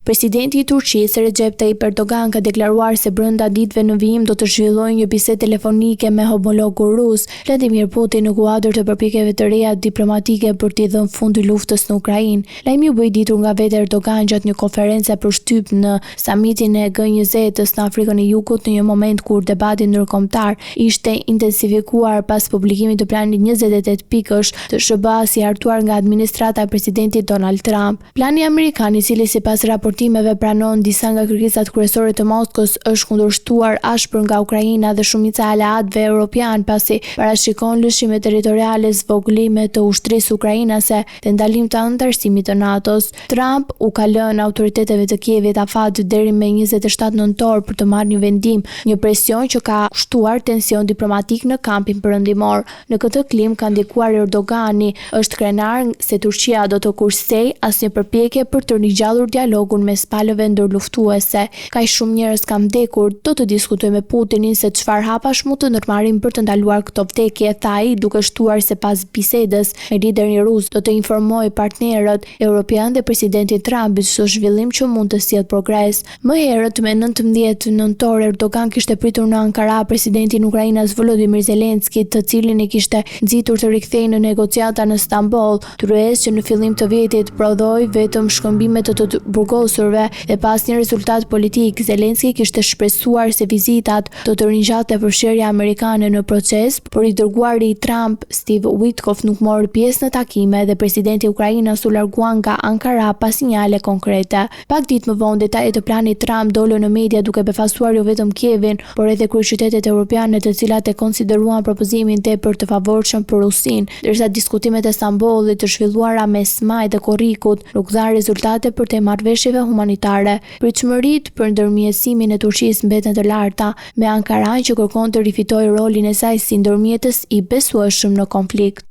Presidenti i Turqisë Recep Tayyip Erdogan ka deklaruar se brenda ditëve në vijim do të zhvillojë një bisedë telefonike me homologun rus, Vladimir Putin, në kuadër të përpjekjeve të reja diplomatike për t'i dhënë fund luftës në Ukrainë. Lajmi u bë i ditur nga vetë Erdogan gjatë një konference për shtyp në samitin e G20-s në Afrikën e Jugut, në një moment kur debati ndërkombëtar ishte intensifikuar pas publikimit të planit 28 pikësh të SBA-s i hartuar nga administrata e presidentit Donald Trump. Plani amerikan, i cili sipas raportimeve pranon disa nga kërkesat kryesore të Moskës, është kundërshtuar ashpër nga Ukraina dhe shumica e aleatëve evropian, pasi parashikon lëshime territoriale, zvogëlime të ushtrisë ukrainase dhe ndalim të anëtarësimit të NATO-s. Trump u ka lënë autoriteteve të Kievit afat deri me 27 nëntor për të marrë një vendim, një presion që ka shtuar tension diplomatik në kampin perëndimor. Në këtë klim ka ndikuar Erdogani është krenar se Turqia do të kursej asnjë përpjekje për të ringjallur dialogun mes palëve ndërluftuese. Kaq shumë njerëz kanë vdekur, do të diskutoj me Putinin se çfarë hapash mund të ndërmarrim për të ndaluar këto vdekje, tha ai, duke shtuar se pas bisedës me liderin rus do të informoj partnerët evropian dhe presidentin Trump çdo zhvillim që mund të sjellë progres. Më herët, me 19 nëntor, Erdogan kishte pritur në Ankara presidentin e Ukrainës Volodymyr Zelensky, të cilin e kishte nxitur të rikthehej në negociata në Stamboll, tryezë që në fillim të vitit prodhoi vetëm shkëmbime të burgosurve dhe pas një rezultat politik. Zelensky kishte shpresuar se vizitat do të ringjallte përfshirja amerikane në proces, por i dërguari i Trump, Steve Witkoff, nuk mori pjesë në takime dhe presidenti i Ukrainës u largua nga Ankara pa sinjale konkrete. Pak ditë më vonë, detajet të planit Trump dolën në media duke befasuar jo vetëm Kievin, por edhe kryeqytetet europiane, të cilat e konsideruan propozimin tepër të favorshëm për Rusinë, ndërsa diskutimet e Stambollit të zhvilluara mes Majit dhe Korrikut nuk dhanë rezultate për te marrëveshjeve humanitare. Pritshmëritë për ndërmjetësimin e Turqisë mbeten të larta, me Ankaran që kërkon të rifitojë rolin e saj si ndërmjetës i besueshëm në konflikt.